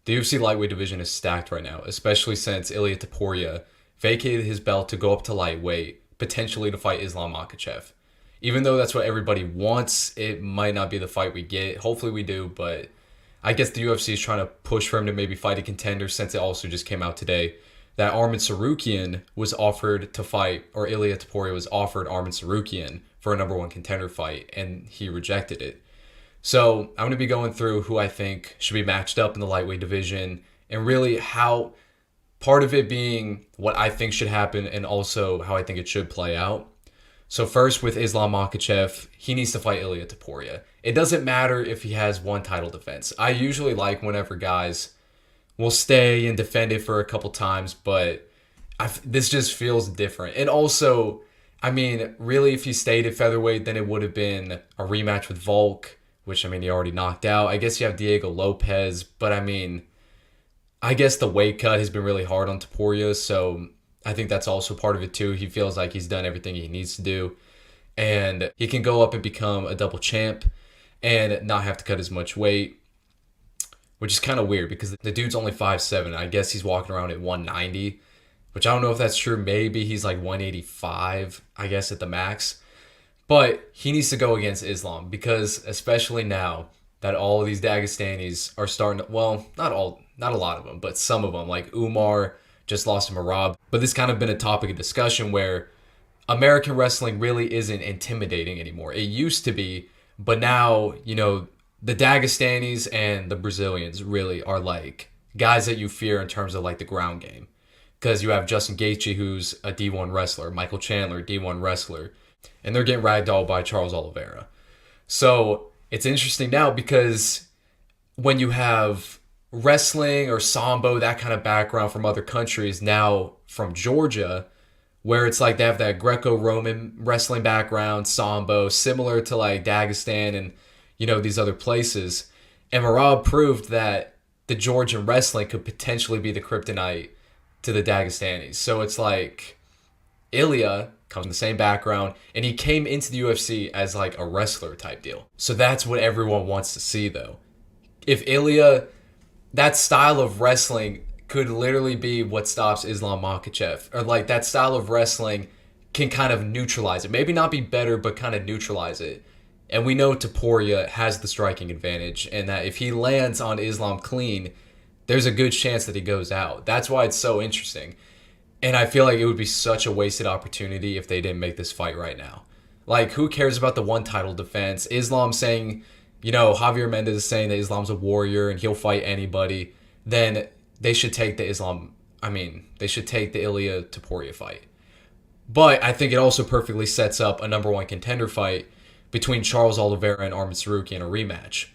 The UFC lightweight division is stacked right now, especially since Ilia Topuria vacated his belt to go up to lightweight, potentially to fight Islam Makhachev. Even though that's what everybody wants, it might not be the fight we get. Hopefully we do, but I guess the UFC is trying to push for him to maybe fight a contender, since it also just came out today that Arman Tsarukyan was offered to fight, or Ilia Topuria was offered Arman Tsarukyan for a number one contender fight, and he rejected it. So I'm going to be going through who I think should be matched up in the lightweight division, and really how part of it being what I think should happen and also how I think it should play out. So first, with Islam Makhachev, he needs to fight Ilia Topuria. It doesn't matter if he has one title defense. I usually like whenever guys will stay and defend it for a couple times, but this just feels different. And also, I mean, really, if he stayed at featherweight, then it would have been a rematch with Volk, which, I mean, he already knocked out. I guess you have Diego Lopez, but I mean, I guess the weight cut has been really hard on Topuria, so I think that's also part of it too. He feels like he's done everything he needs to do, and he can go up and become a double champ and not have to cut as much weight, which is kind of weird because the dude's only 5'7". I guess he's walking around at 190, which I don't know if that's true. Maybe he's like 185, I guess, at the max. But he needs to go against Islam because, especially now that all of these Dagestanis are starting to, well, not a lot of them, but some of them, like Umar just lost to Marab. But this kind of been a topic of discussion where American wrestling really isn't intimidating anymore. It used to be, but now, the Dagestanis and the Brazilians really are like guys that you fear in terms of like the ground game. Because you have Justin Gaethje, who's a D1 wrestler, Michael Chandler, D1 wrestler, and they're getting ragdolled by Charles Oliveira. So it's interesting now because when you have wrestling or sambo, that kind of background from other countries, now from Georgia, where it's like they have that Greco-Roman wrestling background, sambo, similar to like Dagestan and, these other places. And Marab proved that the Georgian wrestling could potentially be the kryptonite to the Dagestanis. So it's like Ilya comes from the same background, and he came into the UFC as like a wrestler type deal. So that's what everyone wants to see, though. If Ilya, that style of wrestling could literally be what stops Islam Makhachev, or like that style of wrestling can kind of neutralize it. Maybe not be better, but kind of neutralize it. And we know Topuria has the striking advantage, and that if he lands on Islam clean, there's a good chance that he goes out. That's why it's so interesting. And I feel like it would be such a wasted opportunity if they didn't make this fight right now. Like, who cares about the one title defense? Islam saying, Javier Mendez is saying that Islam's a warrior and he'll fight anybody. Then they should take the Ilia Topuria fight. But I think it also perfectly sets up a number one contender fight between Charles Oliveira and Arman Tsarukyan, a rematch.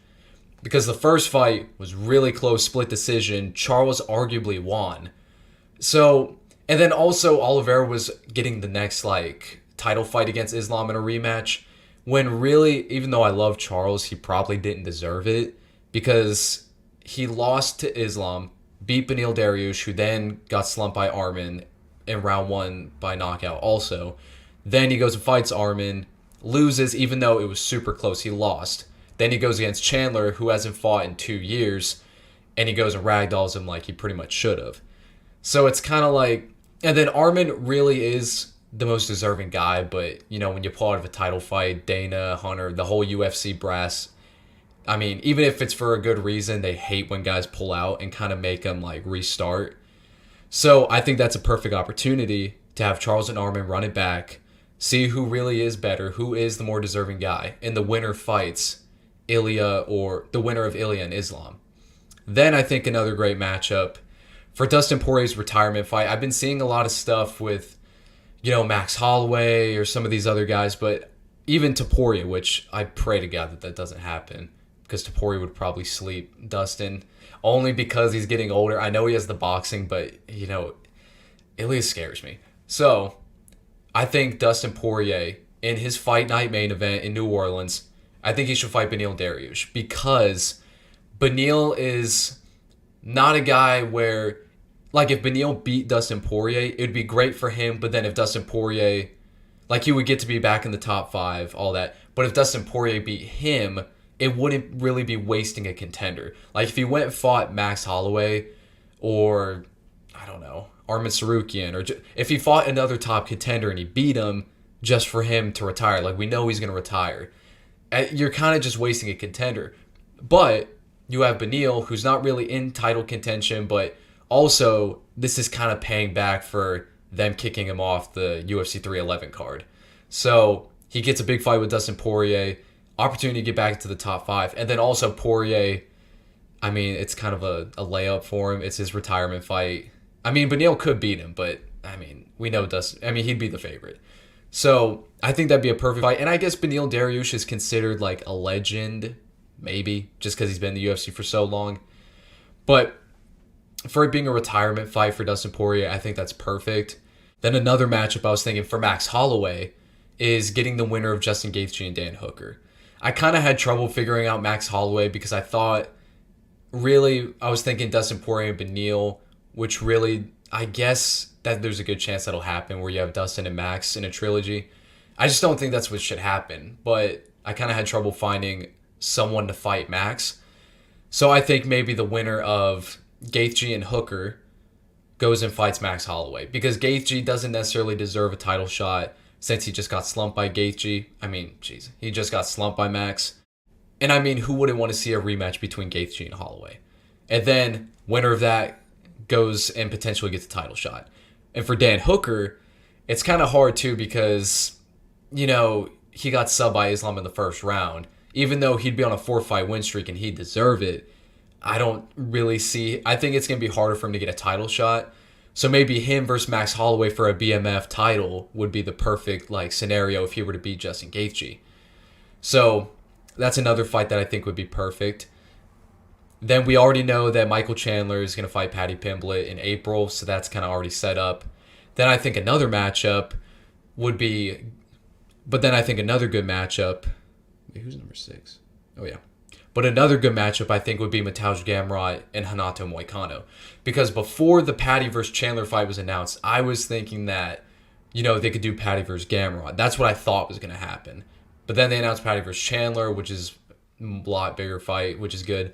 Because the first fight was really close, split decision. Charles arguably won. So, and then also Oliveira was getting the next title fight against Islam in a rematch, when really, even though I love Charles, he probably didn't deserve it because he lost to Islam, beat Beneil Dariush, who then got slumped by Arman in round one by knockout also. Then he goes and fights Arman, loses even though it was super close. He lost. Then he goes against Chandler, who hasn't fought in 2 years, and he goes and ragdolls him like he pretty much should have. So it's kind of like, and then Arman really is the most deserving guy, but, when you pull out of a title fight, Dana, Hunter, the whole UFC brass, I mean, even if it's for a good reason, they hate when guys pull out and kind of make them, restart. So I think that's a perfect opportunity to have Charles and Arman run it back, see who really is better, who is the more deserving guy, and the winner fights Ilya, or the winner of Ilya and Islam. Then I think another great matchup for Dustin Poirier's retirement fight. I've been seeing a lot of stuff with, Max Holloway or some of these other guys, but even Topuria, which I pray to God that doesn't happen, because Topuria would probably sleep Dustin, only because he's getting older. I know he has the boxing, but, Ilya scares me. So I think Dustin Poirier, in his fight night main event in New Orleans, I think he should fight Beneil Dariush, because Beneil is not a guy where, if Beneil beat Dustin Poirier, it would be great for him, but then if Dustin Poirier, he would get to be back in the top 5, all that. But if Dustin Poirier beat him, it wouldn't really be wasting a contender. Like if he went and fought Max Holloway or, I don't know, Arman Sarukian, or if he fought another top contender and he beat him just for him to retire, like we know he's going to retire, you're kind of just wasting a contender. But you have Beneil, who's not really in title contention, but also this is kind of paying back for them kicking him off the UFC 311 card. So he gets a big fight with Dustin Poirier, opportunity to get back into the top 5, and then also Poirier, I mean, it's kind of a layup for him. It's his retirement fight. I mean, Beneil could beat him, but I mean, we know Dustin. I mean, he'd be the favorite. So I think that'd be a perfect fight. And I guess Beneil Dariush is considered like a legend, maybe, just because he's been in the UFC for so long. But for it being a retirement fight for Dustin Poirier, I think that's perfect. Then another matchup I was thinking for Max Holloway is getting the winner of Justin Gaethje and Dan Hooker. I kind of had trouble figuring out Max Holloway because I thought, really, I was thinking Dustin Poirier and Beneil, which really, I guess that there's a good chance that'll happen where you have Dustin and Max in a trilogy. I just don't think that's what should happen, but I kind of had trouble finding someone to fight Max. So I think maybe the winner of Gaethje and Hooker goes and fights Max Holloway, because Gaethje doesn't necessarily deserve a title shot since he just got slumped by Gaethje. I mean, jeez, he just got slumped by Max. And I mean, who wouldn't want to see a rematch between Gaethje and Holloway? And then winner of that goes and potentially gets a title shot. And for Dan Hooker, it's kind of hard too because, you know, he got subbed by Islam in the first round. Even though he'd be on a 4-fight win streak and he'd deserve it, I don't really see. I think it's going to be harder for him to get a title shot. So maybe him versus Max Holloway for a BMF title would be the perfect like scenario if he were to beat Justin Gaethje. So that's another fight that I think would be perfect. Then we already know that Michael Chandler is going to fight Paddy Pimblett in April, so that's kind of already set up. Then I think another matchup would be, but then I think another good matchup. Wait, who's number 6? Oh yeah. But another good matchup I think would be Mateusz Gamrot and Renato Moicano. Because before the Paddy versus Chandler fight was announced, I was thinking that, you know, they could do Paddy versus Gamrot. That's what I thought was going to happen. But then they announced Paddy versus Chandler, which is a lot bigger fight, which is good.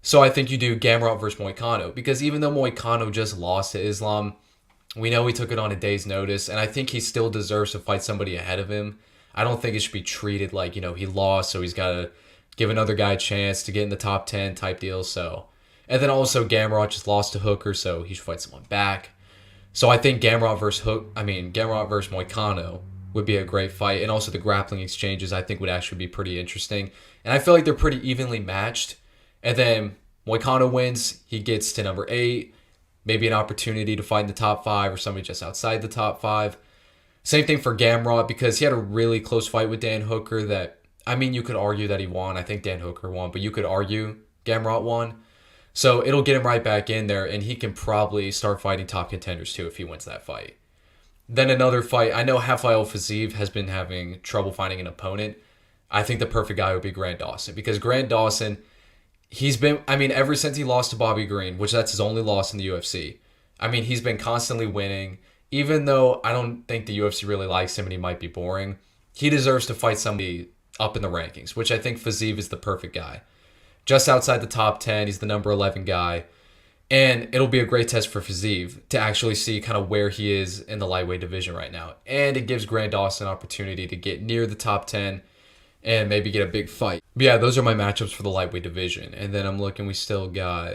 So I think you do Gamrot versus Moicano. Because even though Moicano just lost to Islam, we know he took it on a day's notice. And I think he still deserves to fight somebody ahead of him. I don't think it should be treated like, you know, he lost, so he's got to give another guy a chance to get in the top 10 type deal. So, and then also Gamrot just lost to Hooker, so he should fight someone back. So I think Gamrot versus Moicano would be a great fight. And also the grappling exchanges I think would actually be pretty interesting. And I feel like they're pretty evenly matched. And then Moicano wins, he gets to number 8, maybe an opportunity to fight in the top 5 or somebody just outside the top 5. Same thing for Gamrot, because he had a really close fight with Dan Hooker that, I mean, you could argue that he won. I think Dan Hooker won, but you could argue Gamrot won. So it'll get him right back in there, and he can probably start fighting top contenders too if he wins that fight. Then another fight. I know Rafael Fiziev has been having trouble finding an opponent. I think the perfect guy would be Grant Dawson, because Grant Dawson, he's been, I mean, ever since he lost to Bobby Green, which that's his only loss in the UFC, I mean, he's been constantly winning. Even though I don't think the UFC really likes him and he might be boring, he deserves to fight somebody up in the rankings, which I think Fiziev is the perfect guy. Just outside the top 10, he's the number 11 guy. And it'll be a great test for Fiziev to actually see kind of where he is in the lightweight division right now. And it gives Grant Dawson an opportunity to get near the top 10 and maybe get a big fight. But yeah, those are my matchups for the lightweight division. And then I'm looking, we still got,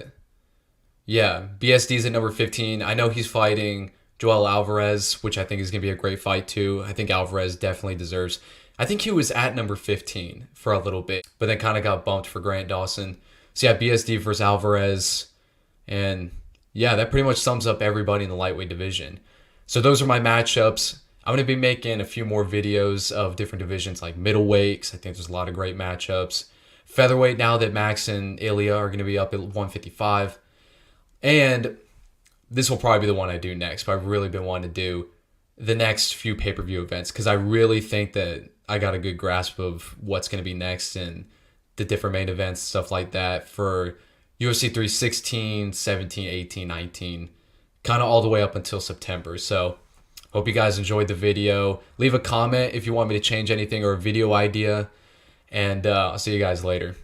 BSD's at number 15. I know he's fighting Joel Alvarez, which I think is going to be a great fight too. I think Alvarez definitely deserves. I think he was at number 15 for a little bit, but then kind of got bumped for Grant Dawson. So yeah, BSD versus Alvarez. And yeah, that pretty much sums up everybody in the lightweight division. So those are my matchups. I'm going to be making a few more videos of different divisions like middleweight, because I think there's a lot of great matchups. Featherweight, now that Max and Ilya are going to be up at 155. And this will probably be the one I do next, but I've really been wanting to do the next few pay-per-view events because I really think that I got a good grasp of what's going to be next and the different main events, stuff like that for UFC 316, 17, 18, 19, kind of all the way up until September. So hope you guys enjoyed the video. Leave a comment if you want me to change anything or a video idea. And I'll see you guys later.